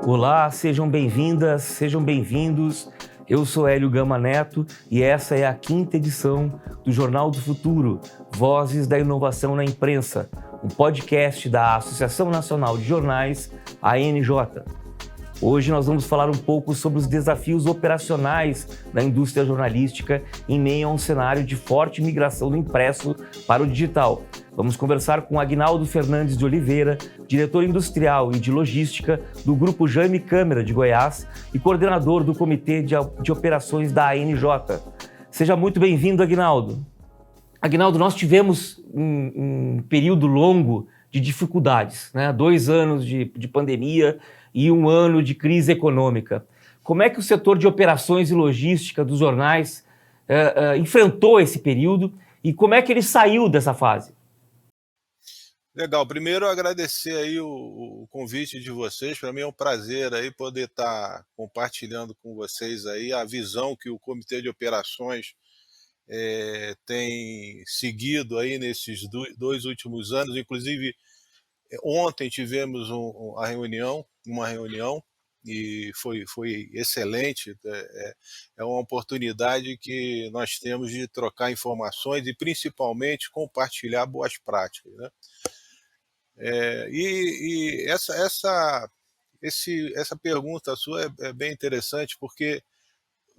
Olá, sejam bem-vindas, sejam bem-vindos. Eu sou Hélio Gama Neto e essa é a 5ª edição do Jornal do Futuro, Vozes da Inovação na Imprensa, um podcast da Associação Nacional de Jornais, ANJ. Hoje nós vamos falar um pouco sobre os desafios operacionais da indústria jornalística em meio a um cenário de forte migração do impresso para o digital. Vamos conversar com Aguinaldo Fernandes de Oliveira, diretor industrial e de logística do Grupo Jaime Câmara de Goiás e coordenador do Comitê de Operações da ANJ. Seja muito bem-vindo, Aguinaldo. Aguinaldo, nós tivemos um período longo de dificuldades, né? 2 anos de pandemia e 1 ano de crise econômica. Como é que o setor de operações e logística dos jornais enfrentou esse período e como é que ele saiu dessa fase? Legal, primeiro agradecer aí o convite de vocês. Para mim é um prazer aí poder estar compartilhando com vocês aí a visão que o Comitê de Operações tem seguido aí nesses 2 últimos anos. Inclusive, ontem tivemos uma reunião e foi excelente. É uma oportunidade que nós temos de trocar informações e principalmente compartilhar boas práticas, né? Essa pergunta sua é bem interessante, porque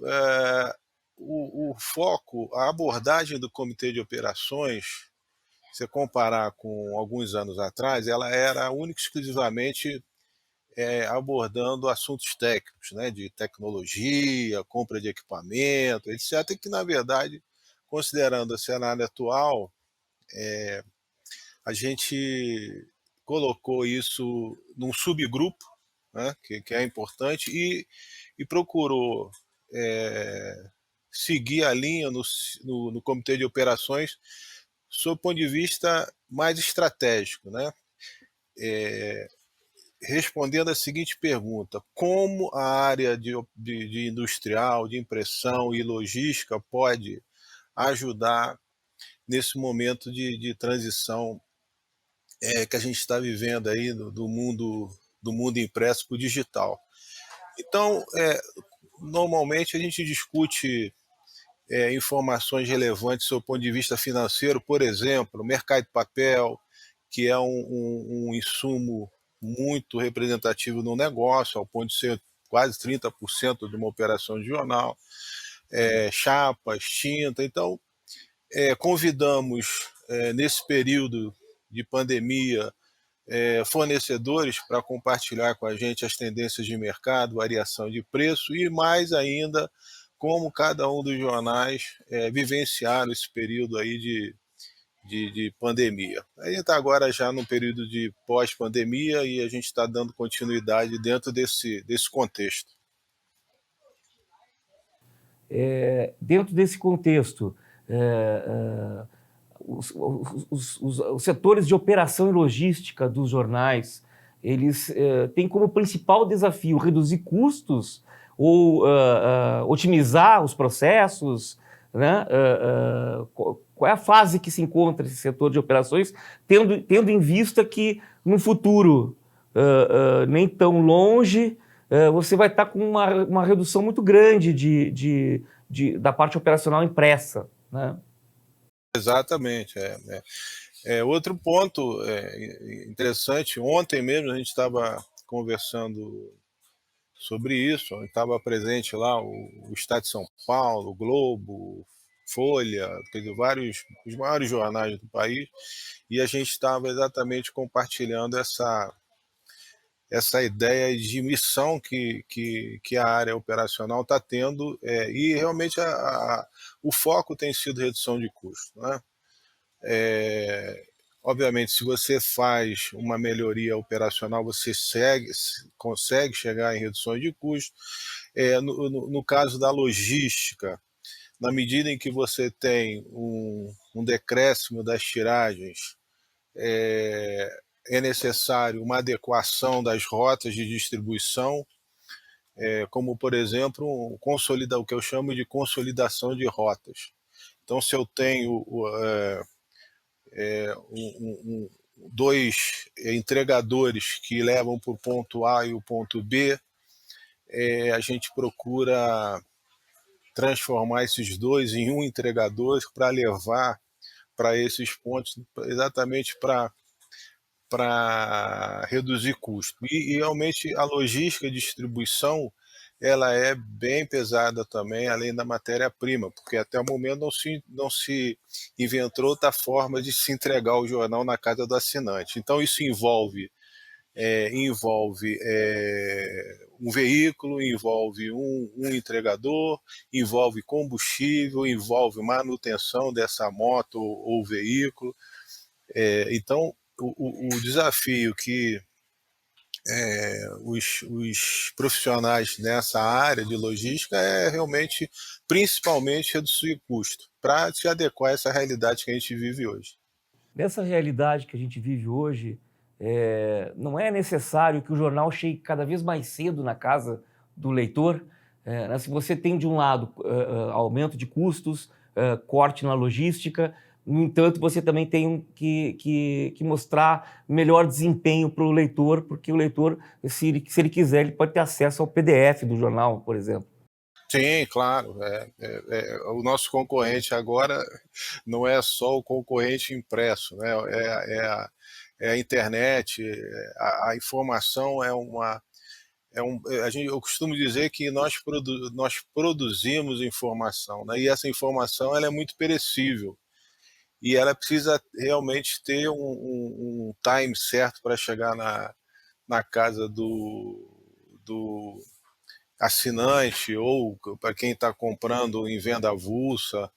eh, o foco, a abordagem do Comitê de Operações, se você comparar com alguns anos atrás, ela era única e exclusivamente abordando assuntos técnicos, né, de tecnologia, compra de equipamento, etc., que, na verdade, considerando o cenário atual, a gente colocou isso num subgrupo, né, que é importante, e procurou seguir a linha no Comitê de Operações sob o ponto de vista mais estratégico, né? Respondendo a seguinte pergunta: como a área de industrial, de impressão e logística pode ajudar nesse momento de transição que a gente está vivendo aí do mundo impresso para o digital? Então, normalmente a gente discute informações relevantes do ponto de vista financeiro, por exemplo, o mercado de papel, que é um insumo muito representativo no negócio, ao ponto de ser quase 30% de uma operação de jornal, chapas, tinta. Então, convidamos, nesse período de pandemia, fornecedores para compartilhar com a gente as tendências de mercado, variação de preço e, mais ainda, como cada um dos jornais vivenciaram esse período aí de pandemia. A gente está agora já no período de pós-pandemia e a gente está dando continuidade dentro desse contexto. Dentro desse contexto, os setores de operação e logística dos jornais, eles têm como principal desafio reduzir custos ou otimizar os processos, né? Qual é a fase que se encontra esse setor de operações, tendo em vista que no futuro nem tão longe você vai estar com uma redução muito grande da parte operacional impressa, né? Exatamente. Outro ponto interessante, ontem mesmo a gente estava conversando sobre isso, estava presente lá o Estado de São Paulo, o Globo, Folha, quer dizer, os maiores jornais do país, e a gente estava exatamente compartilhando essa ideia de missão que a área operacional está tendo, e realmente o foco tem sido redução de custo, né? Obviamente, se você faz uma melhoria operacional, você consegue chegar em reduções de custo. No caso da logística, na medida em que você tem um decréscimo das tiragens, é necessário uma adequação das rotas de distribuição, como, por exemplo, o que eu chamo de consolidação de rotas. Então, se eu tenho dois entregadores que levam para o ponto A e o ponto B, a gente procura transformar esses dois em um entregador para levar para esses pontos, exatamente para reduzir custo. E realmente a logística de distribuição ela é bem pesada também, além da matéria-prima, porque até o momento não se inventou outra forma de se entregar o jornal na casa do assinante. Então isso envolve um veículo, envolve um entregador, envolve combustível, envolve manutenção dessa moto ou veículo. Então, o desafio que os profissionais nessa área de logística é realmente, principalmente, reduzir custo, para se adequar a essa realidade que a gente vive hoje. Nessa realidade que a gente vive hoje, não é necessário que o jornal chegue cada vez mais cedo na casa do leitor. Se você tem, de um lado, aumento de custos, corte na logística, no entanto, você também tem que mostrar melhor desempenho para o leitor, porque o leitor, se ele quiser, ele pode ter acesso ao PDF do jornal, por exemplo. Sim, claro. O nosso concorrente agora não é só o concorrente impresso, né? É a internet, a informação eu costumo dizer que nós produzimos informação, né? E essa informação ela é muito perecível e ela precisa realmente ter um time certo para chegar na casa do assinante ou para quem está comprando em venda avulsa.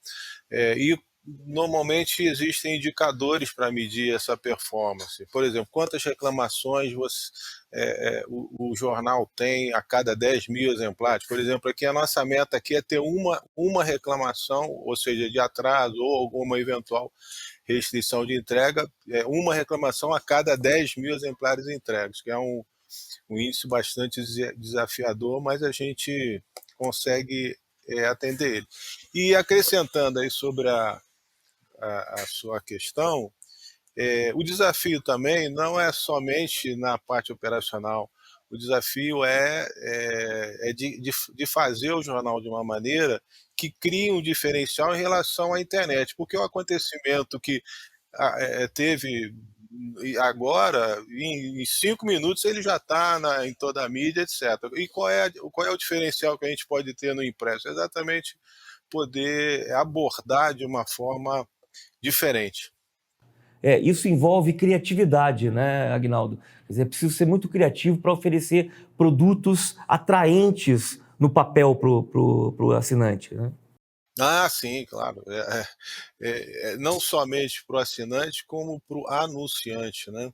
E normalmente existem indicadores para medir essa performance. Por exemplo, quantas reclamações o jornal tem a cada 10 mil exemplares. Por exemplo, aqui a nossa meta aqui é ter uma reclamação, ou seja, de atraso ou alguma eventual restrição de entrega, uma reclamação a cada 10 mil exemplares entregues, que é um índice bastante desafiador, mas a gente consegue atender ele. E acrescentando aí sobre a sua questão, o desafio também não é somente na parte operacional, o desafio é de fazer o jornal de uma maneira que crie um diferencial em relação à internet, porque o acontecimento que teve agora, em 5 minutos, ele já está em toda a mídia, etc. E qual é o diferencial que a gente pode ter no impresso? Exatamente poder abordar de uma forma diferente. Isso envolve criatividade, né, Agnaldo? Quer dizer, é preciso ser muito criativo para oferecer produtos atraentes no papel para o assinante, né? Ah, sim, claro. Não somente para o assinante, como para o anunciante, né?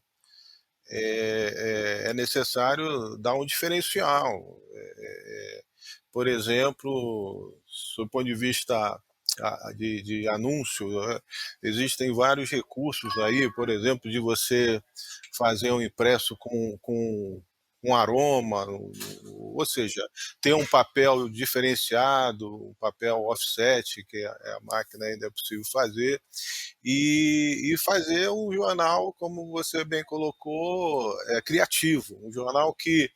É necessário dar um diferencial. Por exemplo, do ponto de vista de anúncio, né, existem vários recursos aí, por exemplo, de você fazer um impresso com um aroma, ou seja, ter um papel diferenciado, um papel offset, que a máquina ainda é possível fazer, e fazer um jornal, como você bem colocou, criativo, um jornal que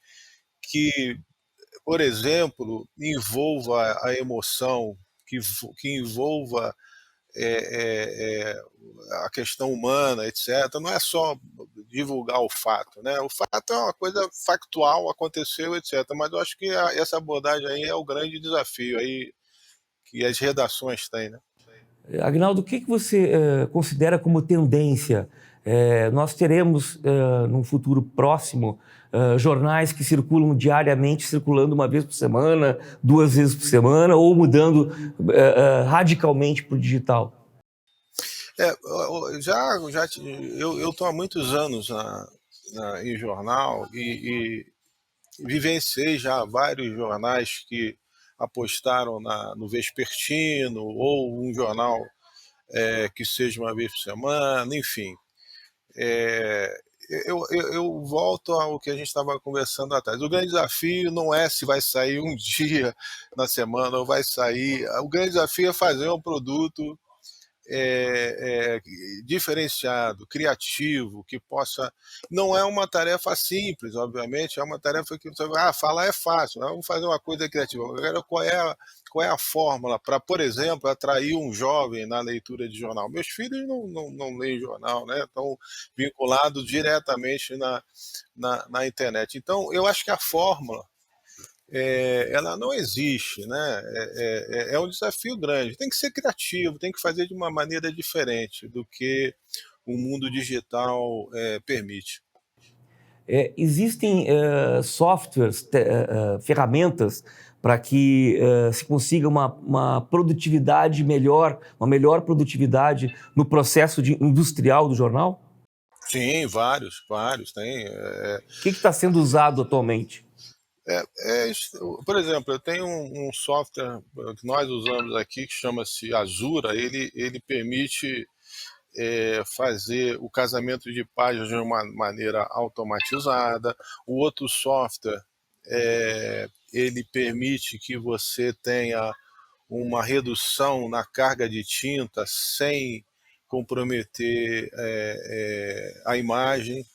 por exemplo, envolva a emoção, que envolva a questão humana, etc. Não é só divulgar o fato, né? O fato é uma coisa factual, aconteceu, etc. Mas eu acho que essa abordagem aí é o grande desafio aí que as redações têm, né? Agnaldo, o que você considera como tendência? Nós teremos, num futuro próximo, jornais que circulam diariamente, circulando uma vez por semana, 2 vezes por semana, ou mudando radicalmente para o digital? Eu estou há muitos anos em jornal e vivenciei já vários jornais que apostaram no vespertino ou um jornal que seja uma vez por semana, enfim. Eu volto ao que a gente estava conversando atrás. O grande desafio não é se vai sair um dia na semana ou vai sair. O grande desafio é fazer um produto eh diferenciado, criativo, que possa, não é uma tarefa simples, obviamente, é uma tarefa que você vai: "Ah, falar é fácil, vamos fazer uma coisa criativa". Agora qual é a fórmula para, por exemplo, atrair um jovem na leitura de jornal? Meus filhos não leem jornal, né, estão vinculados diretamente na internet. Então eu acho que a fórmula, ela não existe, né, é um desafio grande. Tem que ser criativo, tem que fazer de uma maneira diferente do que o mundo digital, permite. Existem softwares, ferramentas para que se consiga uma produtividade melhor, uma melhor produtividade no processo industrial do jornal? Sim, vários, vários, tem, O que está sendo usado atualmente? por exemplo, eu tenho um software, que nós usamos aqui, que chama-se Azura. Ele permite, fazer o casamento de páginas de uma maneira automatizada. O outro software, ele permite que você tenha uma redução na carga de tinta sem comprometer, a imagem,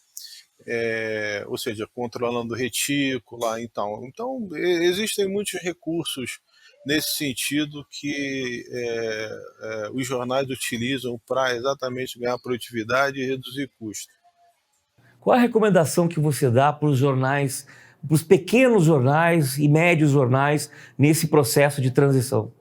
ou seja, controlando retícula. Então existem muitos recursos nesse sentido que, os jornais utilizam para exatamente ganhar produtividade e reduzir custo. Qual a recomendação que você dá para os jornais, para os pequenos jornais e médios jornais nesse processo de transição?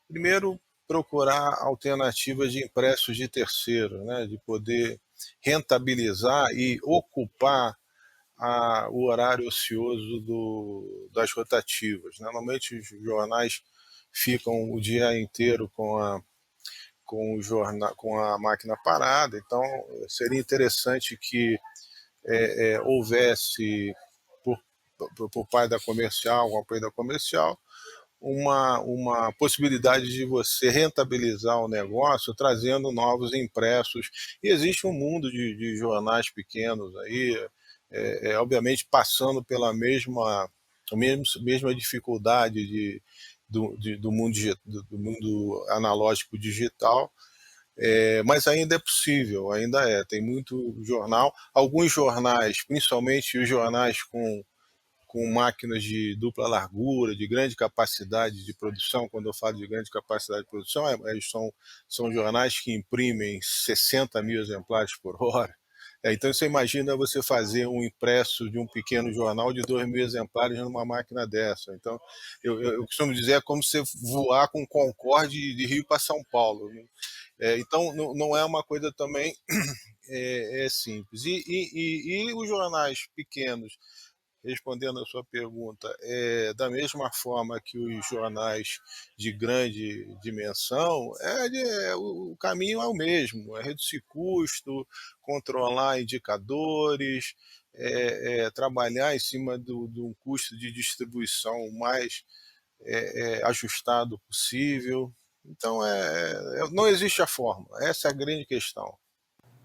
Primeiro, procurar alternativas de impressos de terceiro, né, de poder rentabilizar e ocupar o horário ocioso das rotativas, né. Normalmente os jornais ficam o dia inteiro com a máquina parada. Então seria interessante que, houvesse, por, por parte da comercial, com apoio da comercial, uma possibilidade de você rentabilizar o negócio trazendo novos impressos. E existe um mundo de jornais pequenos aí, obviamente passando pela mesma dificuldade do mundo analógico digital, mas ainda é possível, ainda é. Tem muito jornal, alguns jornais, principalmente os jornais com máquinas de dupla largura, de grande capacidade de produção. Quando eu falo de grande capacidade de produção, são jornais que imprimem 60.000 exemplares por hora. Então você imagina você fazer um impresso de um pequeno jornal de 2.000 exemplares numa máquina dessa. Então eu costumo dizer, é como você voar com um Concorde de Rio para São Paulo, né? Então não é uma coisa também simples. E os jornais pequenos, respondendo a sua pergunta, da mesma forma que os jornais de grande dimensão, o caminho é o mesmo: é reduzir custo, controlar indicadores, trabalhar em cima de um custo de distribuição mais, ajustado possível. Então, não existe a fórmula, essa é a grande questão.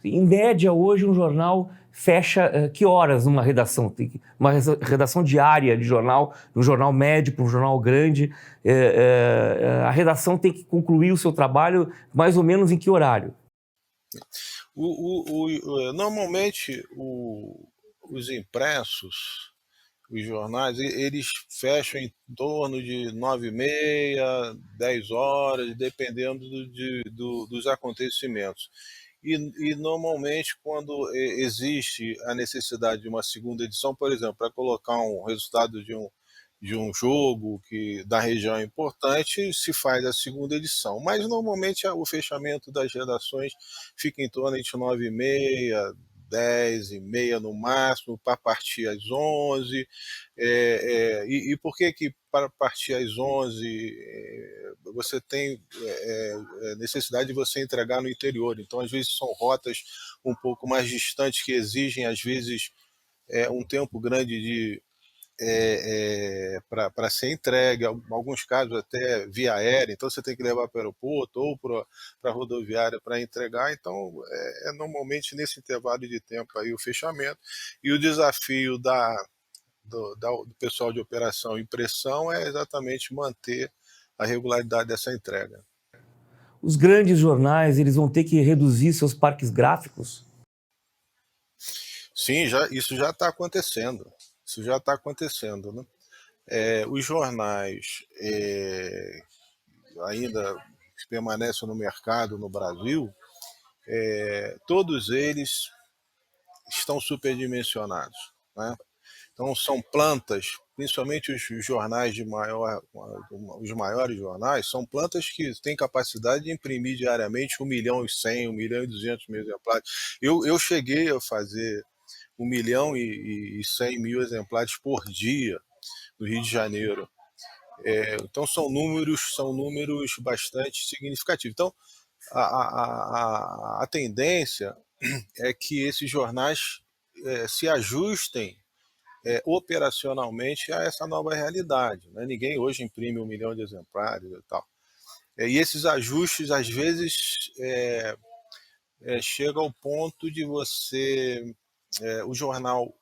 Em média, hoje, um jornal fecha que horas numa redação? Uma redação diária de jornal, de um jornal médio para um jornal grande, a redação tem que concluir o seu trabalho mais ou menos em que horário? Normalmente, os impressos, os jornais, eles fecham em torno de 9h30, 10 horas, dependendo dos acontecimentos. E normalmente, quando existe a necessidade de uma segunda edição, por exemplo, para colocar um resultado de um jogo que da região é importante, se faz a segunda edição. Mas normalmente o fechamento das redações fica em torno de 9h30, 10h30 no máximo, para partir às 11h. E por que para partir às 11h, você tem, necessidade de você entregar no interior? Então, às vezes, são rotas um pouco mais distantes, que exigem, às vezes, um tempo grande para ser entregue, alguns casos até via aérea. Então você tem que levar para o aeroporto ou para a rodoviária para entregar. Então é normalmente nesse intervalo de tempo aí o fechamento. E o desafio do pessoal de operação e impressão é exatamente manter a regularidade dessa entrega. os grandes jornais eles vão ter que reduzir seus parques gráficos? Sim, isso já está acontecendo. Isso já está acontecendo, né? Os jornais ainda que permanecem no mercado no Brasil, todos eles estão superdimensionados, né? Então são plantas, principalmente os jornais os maiores jornais, são plantas que têm capacidade de imprimir diariamente 1.100.000, 1.200.000 exemplares. Eu cheguei a fazer 1.100.000 exemplares por dia no Rio de Janeiro. Então são números bastante significativos. Então a tendência é que esses jornais se ajustem operacionalmente a essa nova realidade, né? Ninguém hoje imprime 1 milhão de exemplares e tal. E esses ajustes, às vezes, chega ao ponto de o jornal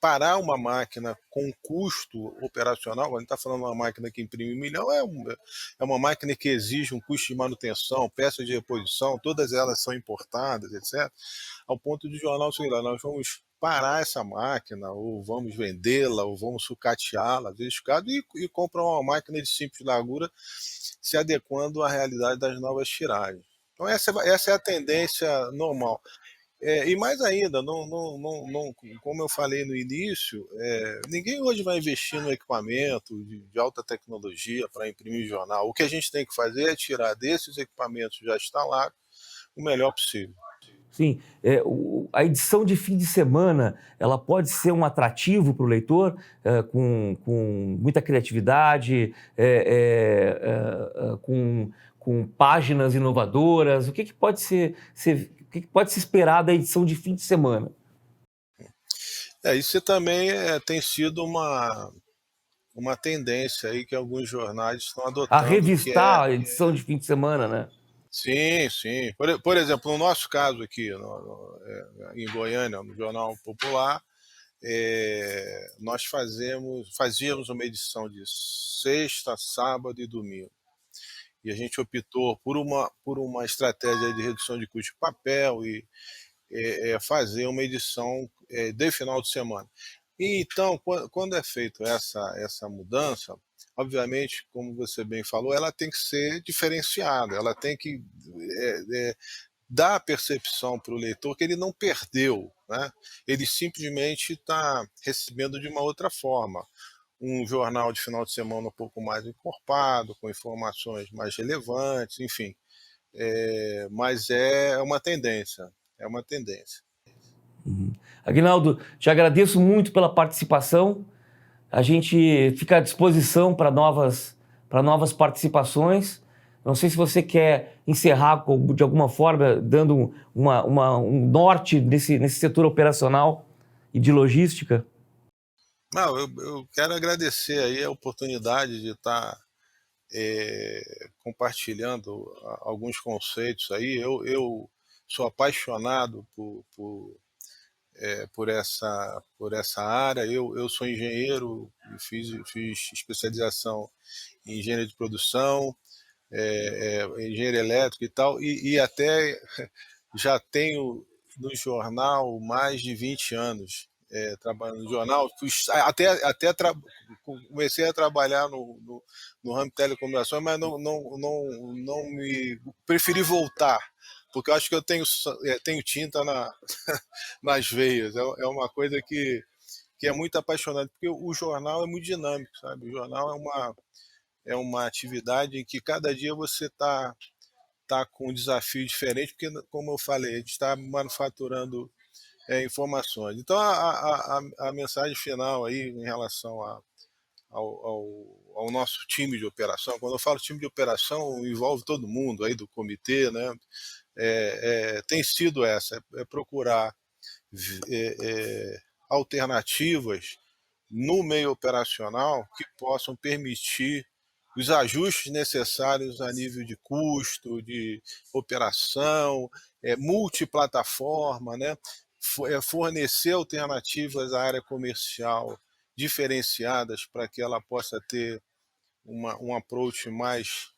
parar uma máquina com custo operacional. Quando a gente está falando de uma máquina que imprime 1 milhão, é uma máquina que exige um custo de manutenção, peças de reposição, todas elas são importadas, etc. Ao ponto de o jornal, sei lá, nós vamos parar essa máquina, ou vamos vendê-la, ou vamos sucateá-la, às vezes, e comprar uma máquina de simples largura, se adequando à realidade das novas tiragens. Então essa é a tendência normal. E mais ainda, como eu falei no início, ninguém hoje vai investir no equipamento de alta tecnologia para imprimir jornal. O que a gente tem que fazer é tirar desses equipamentos já instalados o melhor possível. Sim, a edição de fim de semana, ela pode ser um atrativo para o leitor, com muita criatividade, com páginas inovadoras. O que pode o que pode se esperar da edição de fim de semana? Isso também tem sido uma tendência aí que alguns jornais estão A adotando, que revistar a edição de fim de semana, né? Sim, sim. Por exemplo, no nosso caso aqui, em Goiânia, no Jornal Popular, nós fazíamos uma edição de sexta, sábado e domingo. E a gente optou por uma estratégia de redução de custo de papel e fazer uma edição de final de semana. E então, quando é feita essa mudança, obviamente, como você bem falou, ela tem que ser diferenciada, ela tem que dar a percepção para o leitor que ele não perdeu, né? Ele simplesmente está recebendo de uma outra forma. Um jornal de final de semana um pouco mais encorpado, com informações mais relevantes, enfim. Mas é uma tendência, é uma tendência. Aguinaldo, te agradeço muito pela participação. A gente fica à disposição para novas participações. Não sei se você quer encerrar de alguma forma, dando um norte nesse setor operacional e de logística. Não, eu quero agradecer aí a oportunidade de estar compartilhando alguns conceitos aí. Eu sou apaixonado por essa área. Eu sou engenheiro, fiz especialização em engenharia de produção, engenharia elétrica e tal, e até já tenho no jornal mais de 20 anos trabalhando no jornal. Comecei a trabalhar no ramo de telecomunicações, mas não me preferi voltar, porque eu acho que eu tenho tinta nas veias. É uma coisa que é muito apaixonante, porque o jornal é muito dinâmico, sabe? O jornal é uma atividade em que cada dia você está com um desafio diferente, porque, como eu falei, a gente está manufaturando informações. Então, a mensagem final aí em relação ao nosso time de operação, quando eu falo time de operação, envolve todo mundo aí do comitê, né? Tem sido procurar alternativas no meio operacional que possam permitir os ajustes necessários a nível de custo, de operação, multiplataforma, né? Fornecer alternativas à área comercial diferenciadas para que ela possa ter um approach mais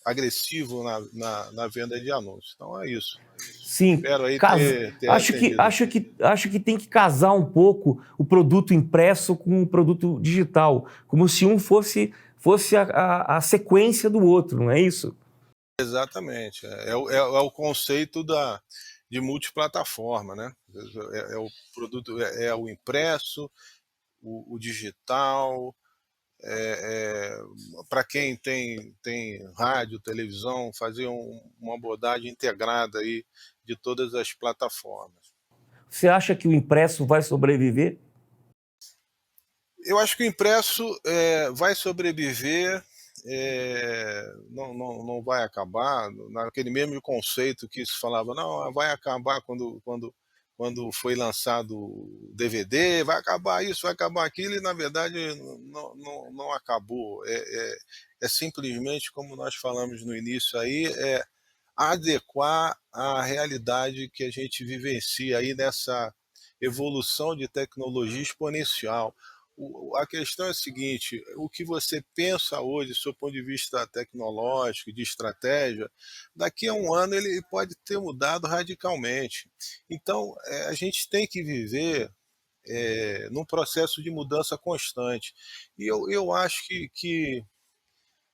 agressivo na venda de anúncios. Então é isso. Sim, Espero aí ter atendido. acho que tem que casar um pouco o produto impresso com o produto digital, como se um fosse a sequência do outro, não é isso? Exatamente. É o conceito de multiplataforma, né? O produto, é o impresso, o digital. Para quem tem rádio, televisão, fazer uma abordagem integrada aí de todas as plataformas. Você acha que o impresso vai sobreviver? Eu acho que o impresso vai sobreviver, não vai acabar, naquele mesmo conceito que se falava, não, vai acabar quando foi lançado o DVD, vai acabar isso, vai acabar aquilo, e na verdade não acabou. É simplesmente, como nós falamos no início aí, adequar à realidade que a gente vivencia aí nessa evolução de tecnologia exponencial. A questão é a seguinte: o que você pensa hoje, do seu ponto de vista tecnológico, de estratégia, daqui a um ano ele pode ter mudado radicalmente. Então, a gente tem que viver num processo de mudança constante. E eu acho que,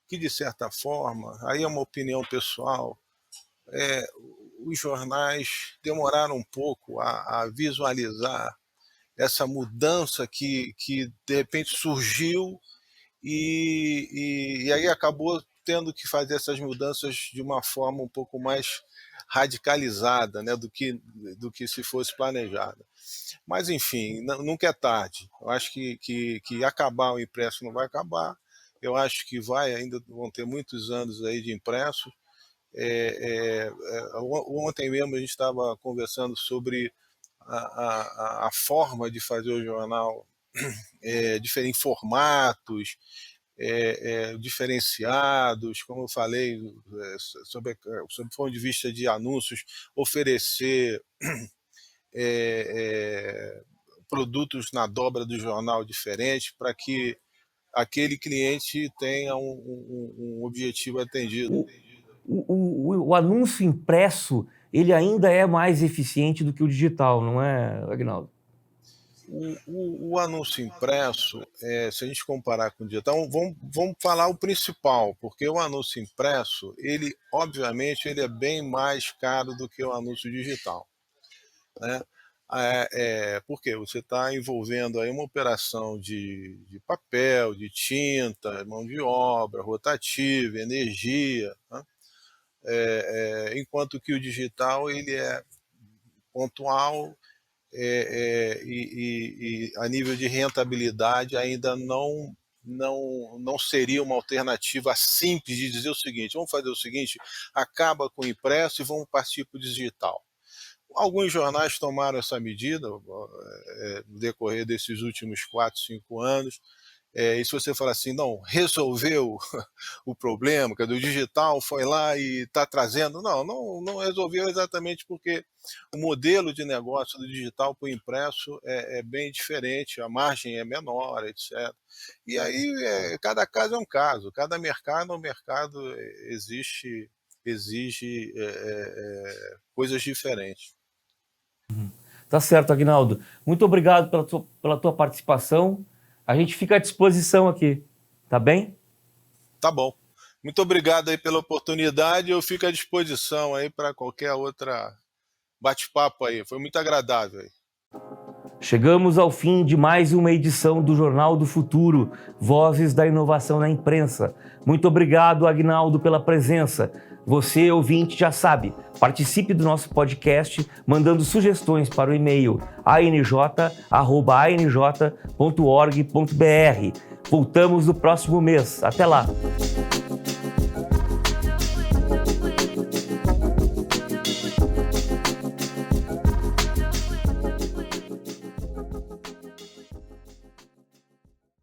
de certa forma, aí é uma opinião pessoal, os jornais demoraram um pouco a visualizar essa mudança que de repente surgiu e aí acabou tendo que fazer essas mudanças de uma forma um pouco mais radicalizada, né, do que se fosse planejada. Mas, enfim, nunca é tarde. Eu acho que acabar o impresso não vai acabar. Eu acho que ainda vão ter muitos anos aí de impresso. Ontem mesmo a gente estava conversando sobre a forma de fazer o jornal em formatos diferenciados, como eu falei, sob o ponto de vista de anúncios, oferecer produtos na dobra do jornal diferente para que aquele cliente tenha um objetivo atendido. O anúncio impresso, ele ainda é mais eficiente do que o digital, não é, Aguinaldo? O anúncio impresso, se a gente comparar com o digital, vamos falar o principal, porque o anúncio impresso, obviamente, ele é bem mais caro do que o anúncio digital, né? Porque você está envolvendo aí uma operação de papel, de tinta, mão de obra, rotativa, energia, né? Enquanto que o digital ele é pontual, e a nível de rentabilidade ainda não seria uma alternativa simples de dizer o seguinte: vamos fazer o seguinte, acaba com o impresso e vamos partir para o digital. Alguns jornais tomaram essa medida no decorrer desses últimos 4, 5 anos. E se você falar assim, não, resolveu o problema, que o digital foi lá e está trazendo, não resolveu, exatamente porque o modelo de negócio do digital para o impresso é bem diferente, a margem é menor, etc. E aí cada caso é um caso, cada mercado é um mercado, exige coisas diferentes. Tá certo, Aguinaldo. Muito obrigado pela tua participação. A gente fica à disposição aqui, tá bem? Tá bom. Muito obrigado aí pela oportunidade. Eu fico à disposição aí para qualquer outra bate-papo aí. Foi muito agradável aí. Chegamos ao fim de mais uma edição do Jornal do Futuro, Vozes da Inovação na Imprensa. Muito obrigado, Aguinaldo, pela presença. Você, ouvinte, já sabe, participe do nosso podcast mandando sugestões para o e-mail anj@anj.org.br. Voltamos no próximo mês. Até lá!